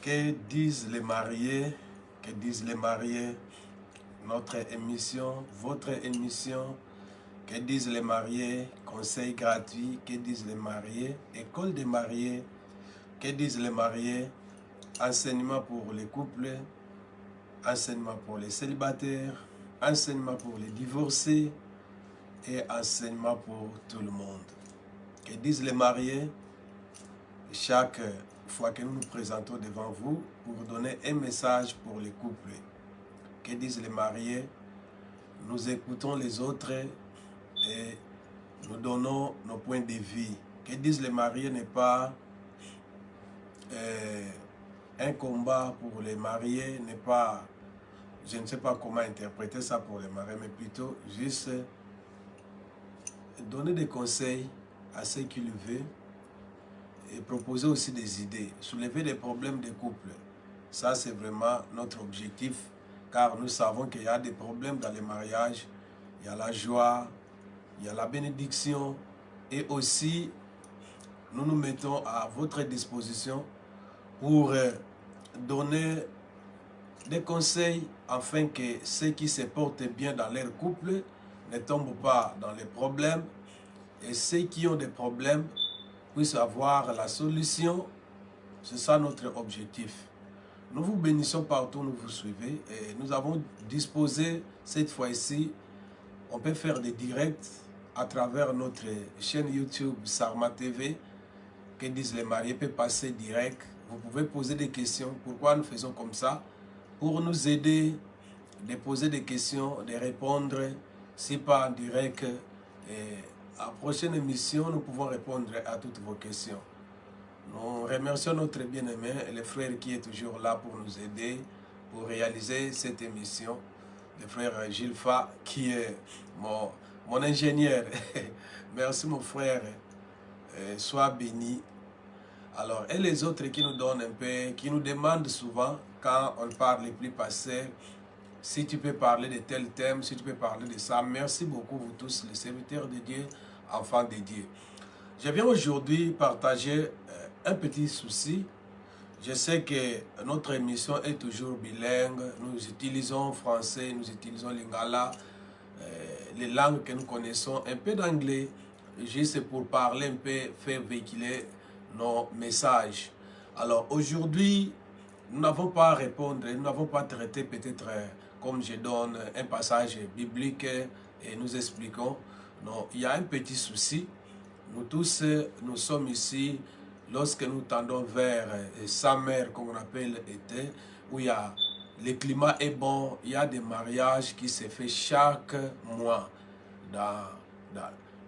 Que disent les mariés? Que disent les mariés? Notre émission, votre émission. Que disent les mariés? Conseils gratuits. Que disent les mariés? École des mariés. Que disent les mariés? Enseignement pour les couples. Enseignement pour les célibataires. Enseignement pour les divorcés. Et enseignement pour tout le monde. Que disent les mariés? Chaque fois que nous nous présentons devant vous pour donner un message pour les couples. Que disent les mariés? Nous écoutons les autres et nous donnons nos points de vue. Que disent les mariés n'est pas un combat pour les mariés, n'est pas, je ne sais pas comment interpréter ça pour les mariés, mais plutôt juste donner des conseils à ceux qui le veulent et proposer aussi des idées, soulever des problèmes des couples. Ça, c'est vraiment notre objectif, car nous savons qu'il y a des problèmes dans les mariages. Il y a la joie, il y a la bénédiction, et aussi, nous nous mettons à votre disposition pour donner des conseils afin que ceux qui se portent bien dans leur couple ne tombent pas dans les problèmes, et ceux qui ont des problèmes puissent avoir la solution. C'est ça notre objectif. Nous vous bénissons partout où nous vous suivez et nous avons disposé cette fois-ci, on peut faire des directs à travers notre chaîne YouTube Sarma TV. Que disent les mariés? Peut passer direct. Vous pouvez poser des questions. Pourquoi nous faisons comme ça? Pour nous aider, de poser des questions, de répondre, si pas en direct. À la prochaine émission, nous pouvons répondre à toutes vos questions. Nous remercions notre bien-aimé et le frère qui est toujours là pour nous aider, pour réaliser cette émission. Le frère Gilles Fa, qui est mon ingénieur. Merci mon frère, sois béni. Alors, et les autres qui nous donnent un peu, qui nous demandent souvent, quand on parle les plus passés, si tu peux parler de tel thème, si tu peux parler de ça. Merci beaucoup vous tous, les serviteurs de Dieu, enfants de Dieu. Je viens aujourd'hui partager un petit souci. Je sais que notre émission est toujours bilingue. Nous utilisons français, nous utilisons lingala, les langues que nous connaissons, un peu d'anglais, juste pour parler un peu, faire véhiculer nos messages. Alors aujourd'hui, nous n'avons pas à répondre, nous n'avons pas traité peut-être comme je donne un passage biblique et nous expliquons. Non, il y a un petit souci. Nous tous, nous sommes ici lorsque nous tendons vers sa mère, comme on appelle été, où il y a, le climat est bon, il y a des mariages qui se font chaque mois.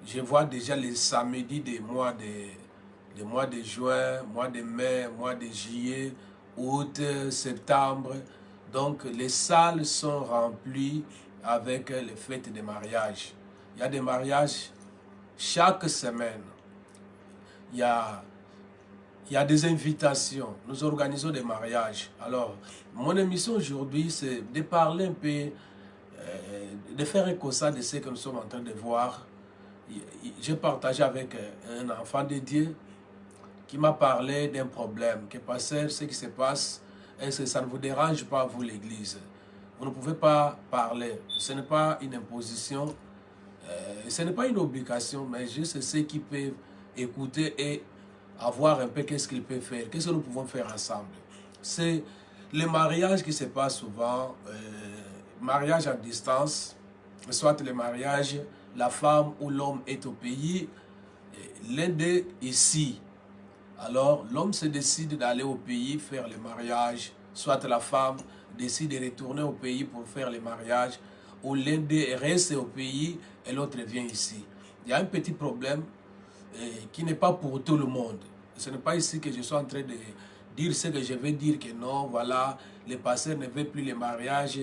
Je vois déjà les samedis des mois de juin, mois de mai, mois de juillet, août, septembre. Donc les salles sont remplies avec les fêtes de mariage. Il y a des mariages chaque semaine. Il y a des invitations. Nous organisons des mariages. Alors, mon émission aujourd'hui, c'est de parler un peu, de faire un constat de ce que nous sommes en train de voir. J'ai partagé avec un enfant de Dieu qui m'a parlé d'un problème. Que pasteur, ce qui se passe, est-ce que ça ne vous dérange pas, vous, l'église? Vous ne pouvez pas parler. Ce n'est pas une imposition. Ce n'est pas une obligation, mais juste ceux qui peuvent écouter et avoir un peu qu'est-ce qu'ils peuvent faire, qu'est-ce que nous pouvons faire ensemble. C'est le mariage qui se passe souvent, mariage à distance, soit le mariage, la femme ou l'homme est au pays, l'un d'eux ici. Alors l'homme se décide d'aller au pays faire le mariage, soit la femme décide de retourner au pays pour faire le mariage, ou l'un d'eux reste au pays et l'autre vient ici. Il y a un petit problème qui n'est pas pour tout le monde. Ce n'est pas ici que je suis en train de dire ce que je veux dire, que non, voilà, les pasteurs ne veulent plus les mariages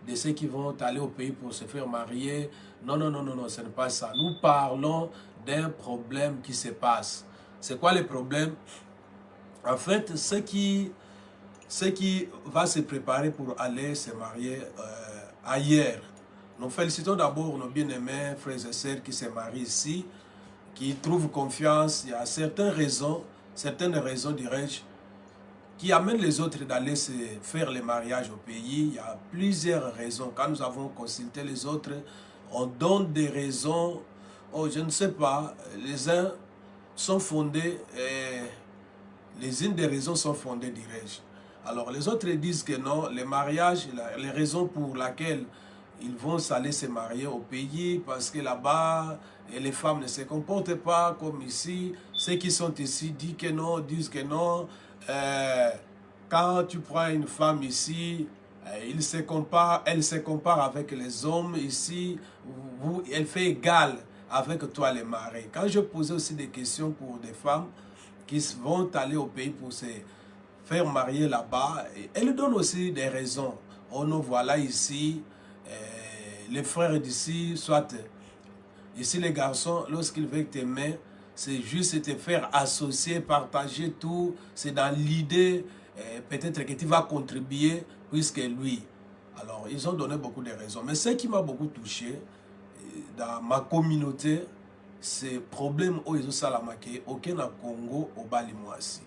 de ceux qui vont aller au pays pour se faire marier. Non, non, non, non, non, ce n'est pas ça. Nous parlons d'un problème qui se passe. C'est quoi le problème? En fait, ceux qui va se préparer pour aller se marier ailleurs. Nous félicitons d'abord nos bien-aimés frères et sœurs qui se marient ici, qui trouvent confiance. Il y a certaines raisons dirais-je, qui amène les autres d'aller se faire les mariages au pays. Il y a plusieurs raisons. Quand nous avons consulté les autres, on donne des raisons, oh, je ne sais pas, les uns sont fondés, les unes des raisons sont fondées, dirais-je. Alors les autres disent que non, les mariages, les raisons pour lesquelles ils vont s'aller se marier au pays, parce que là-bas, les femmes ne se comportent pas comme ici. Ceux qui sont ici disent que non, disent que non. Quand tu prends une femme ici, elle se compare avec les hommes ici, elle fait égal avec toi les maris. Quand je posais aussi des questions pour des femmes qui vont aller au pays pour se faire marier là-bas, elles donnent aussi des raisons. Oh, nous voilà ici, les frères d'ici, soit ici les garçons, lorsqu'ils veulent t'aimer, c'est juste te faire associer, partager tout. C'est dans l'idée, peut-être que tu vas contribuer, puisque lui. Alors, ils ont donné beaucoup de raisons. Mais ce qui m'a beaucoup touché, dans ma communauté, c'est problème où ils ont salamake, aucun na Congo, au Bali Mwasi.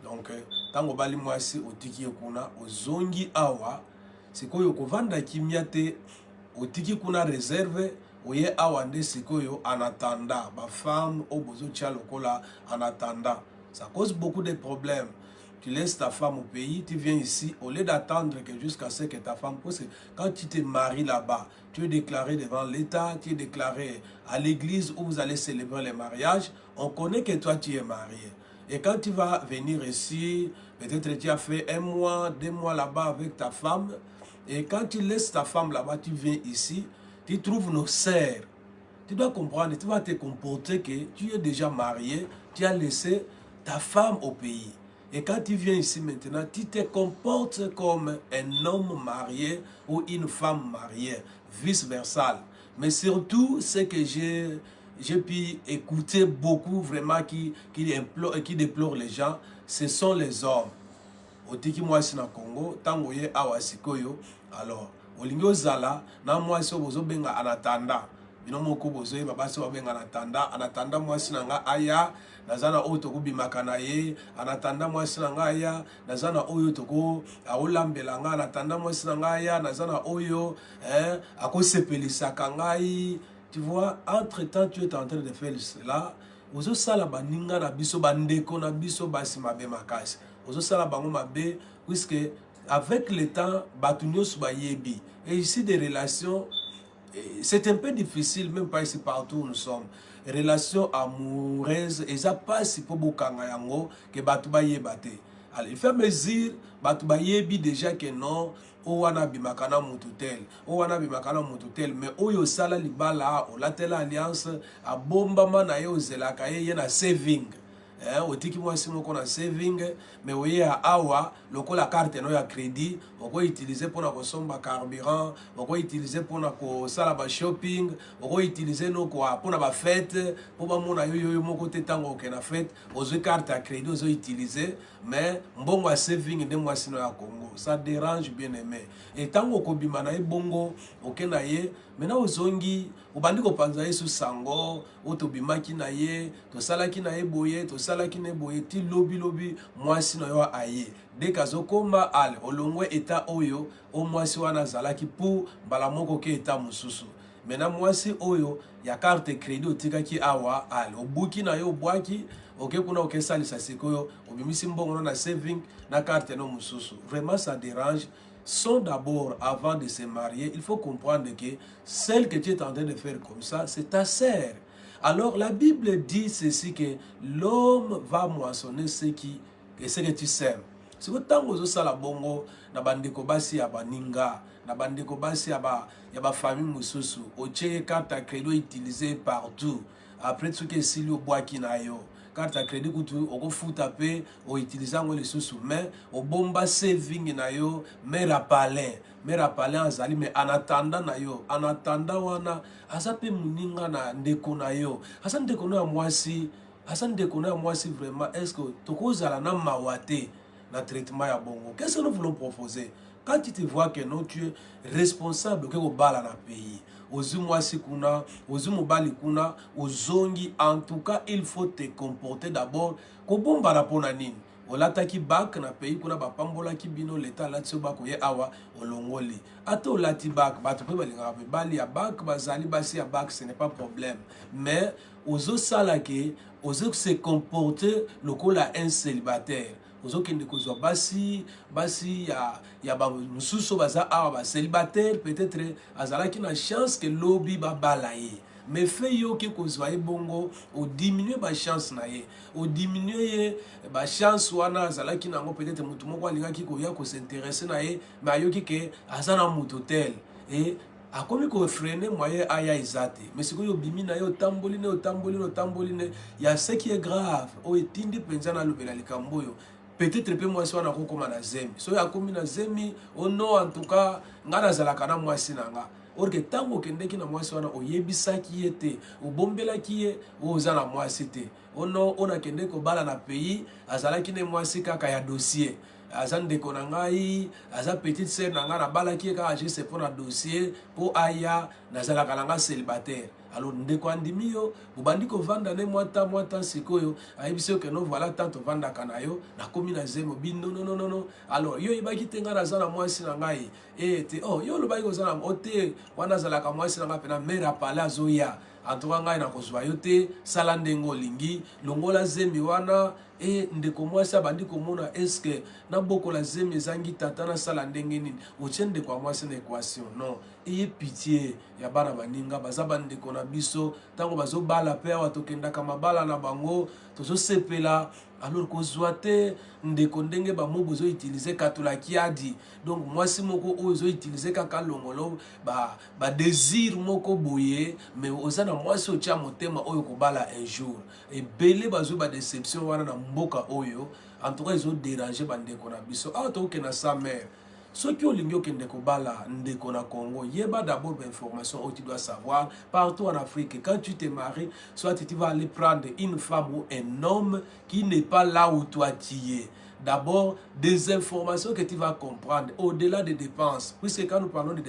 Donc, tant au Bali Mwasi, au Tiki Kuna, au Zongi Awa, c'est quoi yoko vanda kimiate, au Tiki Kuna réserve, oye awande sikoyo en attendant, ma femme au bozo lokola en attendant. Ça cause beaucoup de problèmes. Tu laisses ta femme au pays, tu viens ici, au lieu d'attendre que jusqu'à ce que ta femme... Parce que quand tu te maries là-bas, tu es déclaré devant l'État, tu es déclaré à l'église où vous allez célébrer le mariage, on connaît que toi tu es marié. Et quand tu vas venir ici, peut-être tu as fait 1 mois, 2 mois là-bas avec ta femme, et quand tu laisses ta femme là-bas, tu viens ici, tu trouves nos sœurs. Tu dois comprendre, tu vas te comporter que tu es déjà marié, tu as laissé ta femme au pays. Et quand tu viens ici maintenant, tu te comportes comme un homme marié ou une femme mariée, vice-versa. Mais surtout, ce que j'ai pu écouter beaucoup vraiment qui déplore les gens, ce sont les hommes. Otiki mwasi na Congo, tango ye awa sikoyo, alors, olingi ozala, na mwasi obozo benga anatanda. Bino moko bozo ye babasi wabenga anatanda mwasi na nga aya, nazana oyo tokubimaka na ye, anatanda mwasi na nga aya, nazana oyo toko aolambela nga, anatanda mwasi na nga aya, nazana oyo, akosepelisaka ngai. Tu vois, entre-temps, tu es en train de faire cela, ozo sala baninga na biso, bandeko na biso, basi mabe makasi. Ozo sala bango mabe, puisque avec le temps, batunyo suba yebi. Et ici, des relations, c'est un peu difficile, même pas ici partout où nous sommes. Relations amoureuses, et ça passe pour bokanga yango, que batuba yebate. Alors, il fait mesure, batuba yebi déjà que non, o wana bimakana mututel, o wana bimakana mututel, mais oyo sala libala, o latela alliance, a bomba mana yo zelaka ye na saving. Otiki mwasi moko na saving, mais oye a awa, loko la carte no ya crédit, oko utiliser pour na kosomba carburant, oko utiliser pour na ko sala ba shopping, oko utiliser no ko pour na ba fête, pour ba mona yo moko te tango ke na fête, ozo carte à crédit ozo utiliser, mais mbongo a saving de mwasi no ya Congo, ça dérange bien aimé. Et tango ko bima na bongo, oke na ye, maintenant ozongi, obandi ko panza yesu sango, otobimaki na ye, to salaki na ye boye, to salaki ne boye, ti lobi mwasi na yo aye. Dès kazo komba ale, olongwe eta oyo, o mwasi wana zalaki pour balamoko ke eta mususu. Maintenant mwasi oyo, ya carte crédit otika ki awa ale, obuki na yo obwaki, oke kuna oke sali sa sikoyo, obimisi mbongo na saving, na carte no mususu. Vraiment ça dérange. Sont d'abord, avant de se marier, il faut comprendre que celle que tu es en train de faire comme ça, c'est ta sœur. Alors la Bible dit ceci, que l'homme va moissonner ce que tu sèmes. Si vous avez sala bongo, na bandeko basi ya baninga, na bandeko basi ya ba famille mususu, oche carte crédit utilisée partout. Après tout que si le bois qui na yo, carte à crédit kutu oko futa pe o utiliser ngo les sous mais o bomba saving na yo mais rappeler azali mais en attendant na yo en attendant wana asape muninga na ndeko na yo asa ndeko na mwasi vraiment est-ce que tokozala na mawate na traitement ya bongo. Qu'est-ce que nous voulons proposer? Quand tu te vois que non, tu es responsable que au bala na pays, aux mwasi kuna, aux mobali kuna, aux zongi, en tout cas, il faut te comporter d'abord. Ko bomba na pona nini? olataki bac na pays kuna bapambolaki bino leta alati bac oye awa olongoli ata olati bac bato mpe balingaka mibali ya bac bazali basi ya bac ce n'est pas problème mais ozosala ke se comporter lokola un célibataire ozokende kozwa basi ya mosusu baza awa bacélibataire peut-être azalaki na chance ke lobi babala ye mais fait yo ke kozwa ye bongo odiminue bachance na ye odiminue ye bachance wana azalaki nango peut-être motu moko alingaki koya kosinteresse na ye mais ayoki ke aza na moto tel e akomi kofrene moye aya eza te mais sikoyo obimi na ye otamboli ne ya ce qui est grave oyo etindi mpenza nalobela likambo oyo peut-être mpe mwasi wana akokoma na zemi soki akomi na zemi ono en tout cas ngai nazalaka na mwasi na nga orke ntango okendeki na mwasi wana oyebisaki ye te obombelaki ye oyo oza na mwasi te ono oyo nakende kobala na pays azalaki ne mwasi kaka ya dossier aza ndeko na ngai aza petite sœur na ngai nabalaki ye kaka juste mpo na dossier mpo aya nazalaka na ngai célibataire alors ndeko andimi yo bobandi kovanda ne mwata sikoyo ayebisi yo ke no voilà tant tovandaka na yo nakomi na zemi obi non alors yo oyebaki te ngai naza na mwasi na ngai te oh yo olobaki koza na ote wana azalaka mwasi na ngai mpena mare apale azoya antoka ngai nakozwa yo te sala ndenge olingi longola zemi wana ndeko mwasi abandi komona eske nabokola zemi ezangi tata nasala ndenge nini otie ndeko ya mwasi na équation non eye pitié ya bana baninga baza bandeko na biso ntango bazobala mpe awa tokendaka mabala na bango tozosepela alors kozwa te ndeko ndenge bamo bozoutilize katolaki adi donc mwasi moko oyo ozoutilize kaka longolo badésir moko boye mais oza na mwasi otya motema oyo kobala un jour ebele bazwi badéception wana na mboka oyo en tout cas ezodérange bandeko na biso awa tokokenda sa mare soki olingi okende kobala ndeko na Congo yeba d'abord l'information où tu dois savoir partout en Afrique quand tu te maries soit tu vas aller prendre une femme ou un homme qui n'est pas là où toi tu es. D'abord, des informations que tu vas comprendre au-delà des dépenses. Puisque quand nous parlons de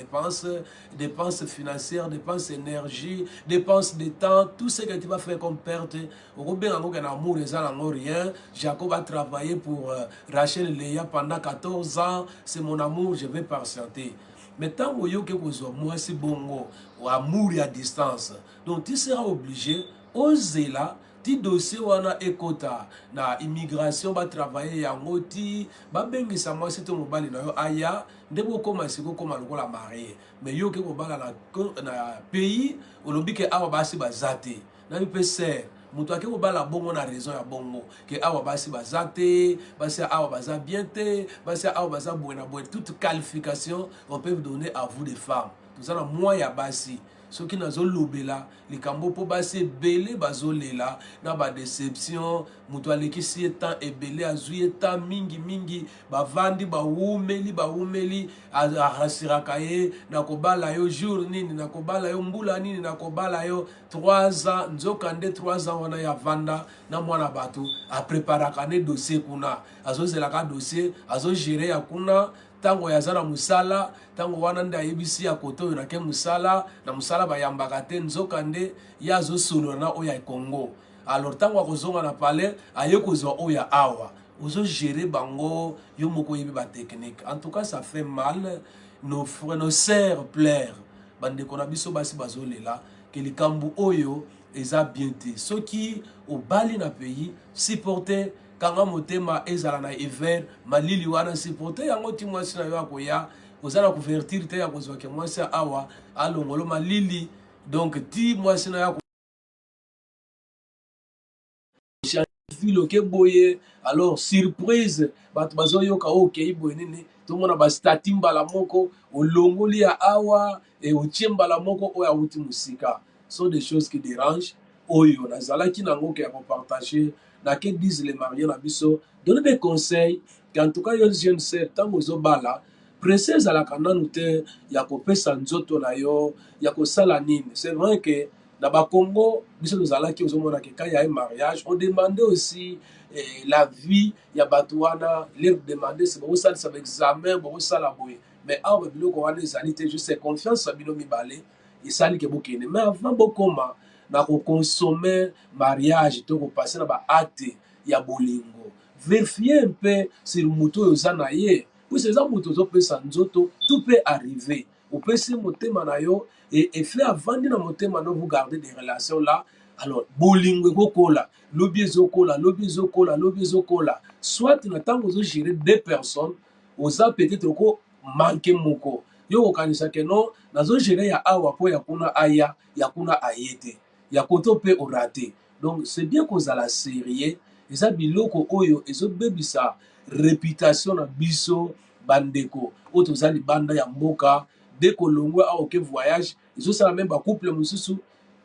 dépenses financières, dépenses énergie, dépenses de temps, tout ce que tu vas faire comme perte, rien. Jacob a travaillé pour Rachel Léa pendant 14 ans. C'est mon amour, je vais patienter. Mais tant que moi c'est bongo, amour à distance. Donc tu seras obligé, oser là, ti dossier wana ekota na immigration ba travailler yango ti ba bengisa mwasi to mobali na yo aya ndebo koma siko koma lokola marié mais yo ke kobala na pays olobi ke awa basi bazate na pese mutu ake kobala bongo na raison ya bongo ke awa basi bazate basi awa baza bien te basi awa baza buena buena toute qualification on peut donner à vous les femmes tout ça na moi ya basi soki nazolobela likambo po basi ebele bazolela na badéception moto alekisi etan ebele azwi etan mingi bavandi bawumeli arasiraka ye nakobala yo jour nini nakobala yo mbula nini nakobala yo 3 ans nzoka nde 3 ans wana ya vanda na mwana bato apreparaka ne dossier kuna azozelaka dossier azogere ya kuna tango yazana musala tango wana nda yebisi ya koto na ke musala na musala bayambaka te nzoka nde yazo solo na oya Congo alors tango akozonga na palais ayekozwa oya awa ozo gérer bango yo moko yebi ba technique en tout cas ça fait mal nos frères nos sœurs pleurent bande kona biso basi bazolela ke likambu oyo eza bien te soki obali na pays supporter kanga motema ezala na hiver malili wana supporter yango ti mwasi na yo akoya ozala couverture te ya kozwa ke mwasi awa alongolo malili donc ti mwasi na yo filo ke boye alors surprise bato bazoyoka okei boye nini tomona ba stati mbala moko olongoli ya awa et otie mbala moko oyo awuti musika sont des choses qui dérangent oyo nazalaki nango ke ya kopartager na que disent les mariés na biso donner des conseils en tout cas yo jeune sœur tango zobala princesse à la kananu te ya kopesa nzoto na yo ya kosala nini c'est vrai que dans le Congo biso tozalaki ozomona ke quand il y a un mariage on demandait aussi la vie ya batouana leur demander c'est bon ça avec examen bon ça la boye mais awa biloko wana ezali te juste confiance bino mibale esali ke bokene mais avant bokoma na consommer mariage to passer na ba acte ya bolingo. Vérifier un peu sur moto yozana ye. Pour ces moto zo pesa nzoto, tout peut arriver. Au pesi motema na yo et fait avant na motema no vous gardez des relations là. Alors bolingo kokola, lobi zokola, lobi zokola, lobi zokola. Soit na tango zo gérer deux personnes, oza peut-être ko manquer moko. Yo okanisa ke non nazo gérer ya awa po ya kuna aya, ya kuna ayete. Ya koto pe orate. Donc c'est bien kozala sérieux. Eza biloko oyo ezobebisa réputation na biso bandeko oyo tozali banda ya mboka de kolongwe awa oke voyage ezosala même bacouple mosusu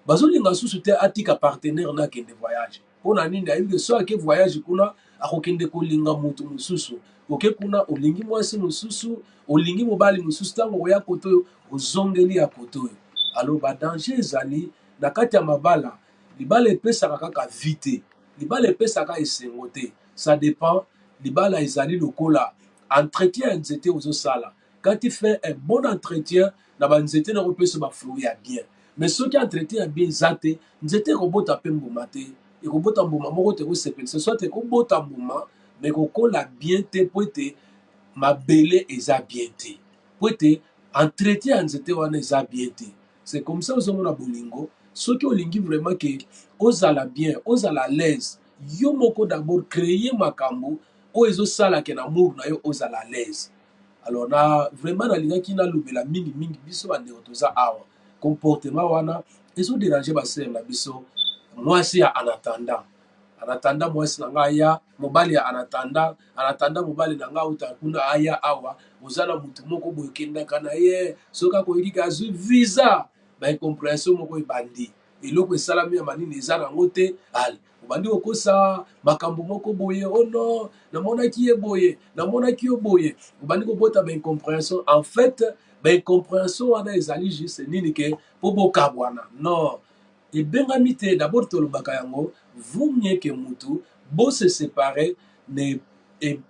bazolinga susu te atika partenaire na akende voyage mpona nini ayebi so ake voyage kuna akokende kolinga motu mosusu oke kuna olingi mwasi mosusu olingi mobali mosusu ntango oya koto oyo ozongeli ya koto oyo alors badanger ezali na kati ya mabala libala epesaka kaka vite libala epesaka esengo te ça dépend libala ezali lokola entretien ya nzete ozosala quand tu fais un bon entretien na banzete na kopesa bafruit ya bien mais soki entretien ya bien eza te nzete ekobota mpe mbuma te ekobota mbuma moko te ekosepelisa soit ekobota mbuma mais ekokola bien te po ete mabele eza bien te po ete entretien ya nzete wana eza bien te c'est comme ça ozomona bolingo soki olingi vraiment ke ozala bien ozala à l'aise yo moko d'abord créer makambo oyo ezosalaka na mour na yo ozala à l'aise alors na vraiment nalingaki nalobela mingi biso bandeko toza awa comportement wana ezodérange basere na biso mwasi ya en attendant mwasi na ngai aya mobali ya en attendant mobali na ngai uta kuna aya awa oza na motu moko boye okendaka na ye soki akoyiki azwi visa baincompréhension moko ebandi eloko esalami ya manini eza nango te ale obandi kokosa makambo moko boye oh non namonaki ye boye namonaki yo boye obandi kobota baincompréhension en fait baincompréhension wana ezali juste nini ke mpo bokabwana non ebengami te d'abord tolobaka yango vaut mieux que mutu bo se séparer ne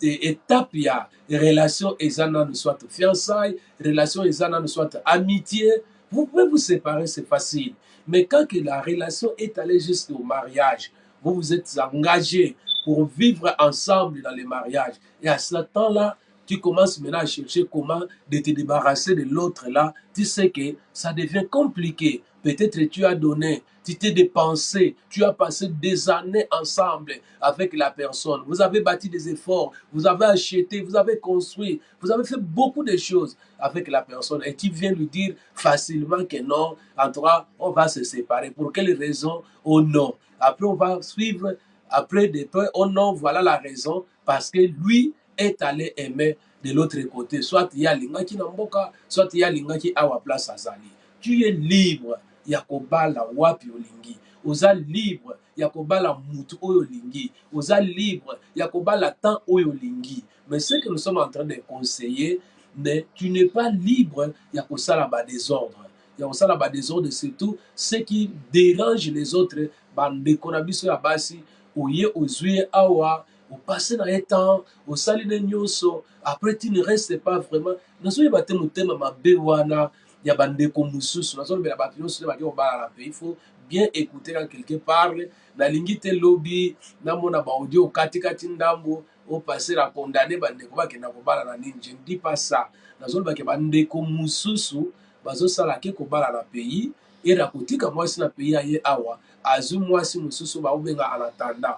étape ya relation eza nanu soit fiançailles relation eza nanu soit amitié vous pouvez vous séparer c'est facile mais quand que la relation est allée jusqu'au mariage vous vous êtes engagés pour vivre ensemble dans le mariage et à ce temps-là tu commences maintenant à chercher comment de te débarrasser de l'autre là tu sais que ça devient compliqué peut-être tu as donné tu t'es dépensé, tu as passé des années ensemble avec la personne. Vous avez bâti des efforts, vous avez acheté, vous avez construit, vous avez fait beaucoup de choses avec la personne. Et tu viens lui dire facilement que non, en tout cas, on va se séparer. Pour quelle raison? Oh non. Après, on va suivre, après des peu, oh non, voilà la raison, parce que lui est allé aimer de l'autre côté. Soit il y a l'ingaki namboka, soit il y a l'ingaki awa place azali. Tu es libre. Ya kobala wapi olingi oza libre ya kobala mutu oyo olingi oza libre ya kobala temps oyo olingi mais ce que nous sommes en train de conseiller mais tu n'es pas libre ya kosala ba désordre ya kosala ba désordre surtout ce qui dérange les autres bandeko na biso ya basi oye ozwi awa opase na ye temps osali ne nyonso après tu ne restes pas vraiment nazoyeba te motema mabe wana ya bandeko mosusu nazolobela bato nyonso nde baki kobala na pe il faut bien écouter quand quelqu'un parle nalingi te lobi namona baaudio okatikati ndambo opase na condamné bandeko bakenda kobala na nini je ne dis pas ça nazolobake bandeko mosusu bazosala ke kobala na pays era kotika mwasi na pays aye awa azwi mwasi mosusu baobenga en attendant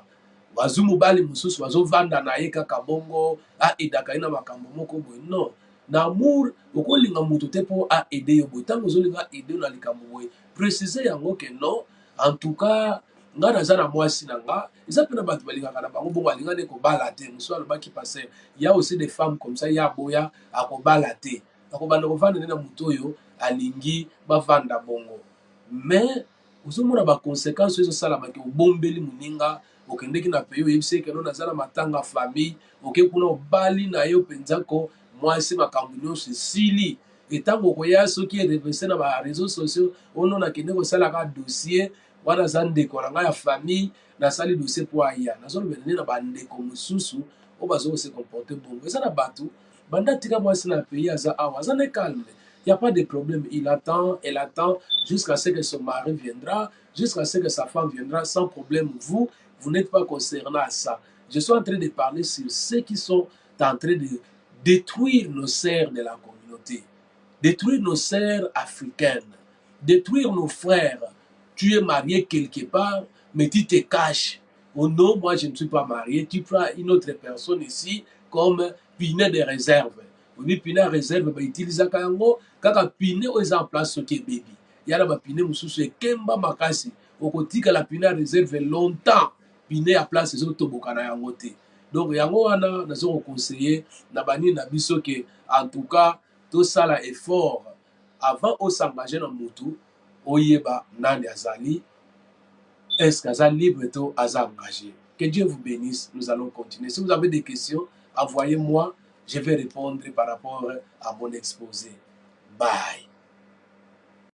bazwi mobali mosusu bazovanda na ye kaka bongo aedaka ye na makambo moko boye non na amour okolinga moto te mpo aide yo boye ntango ozolinga aide na likambo boye précise yango ke non en tout cas ngai naza na mwasi na nga eza mpe na bato balingaka na bango bongo alinga nde kobala te mosu alobaki paster ya aussi des femmes comme ça ya boya akobala te akobanda kovanda nde na moto oyo alingi bavanda bongo mais ozomona baconséquence oyo ezosalamaki obombeli moninga okendeki na pays oyebisi eke no naza na matanga famille oke kuna obali na yo mpenzako mwasi makambo nyonso esili etango okoya soki erevese na bareseau sociaux ono nakende kosalaka dossier wana aza ndeko na ngai ya famille nasali dossier mpo aya nazolobela nde na bandeko mosusu oyo bazo kose comporte bongo eza na bato banda tika mwasi na pays aza awa aza ne calme. Il n'y a pas de problème. Il attend, elle attend jusqu'à ce que son mari viendra, jusqu'à ce que sa femme viendra sans problème. Vous n'êtes pas concerné à ça. Je suis en train de parler sur ceux qui sont en train de détruire nos sœurs de la communauté, détruire nos sœurs africaines, détruire nos frères. Tu es marié quelque part, mais tu te caches. Oh non, moi je ne suis pas marié. Tu prends une autre personne ici comme pinet de réserve. Oui, pinet de réserve, bah, utilise kango, kaka pinet aux en place ce qui est baby. Il y a la pinet mususu et kemba makasi. Au côté que la pinet de réserve longtemps, pinet à place les autres bokana yangote. Donc yango wana nazo conseiller na bani na biso que en tout cas tout ça là effort avant au s'engager dans mutu oyeba nani azali. Est-ce qu'Aza libre ou Aza engagé? Que Dieu vous bénisse. Nous allons continuer. Si vous avez des questions, envoyez-moi. Je vais répondre par rapport à mon exposé. Bye.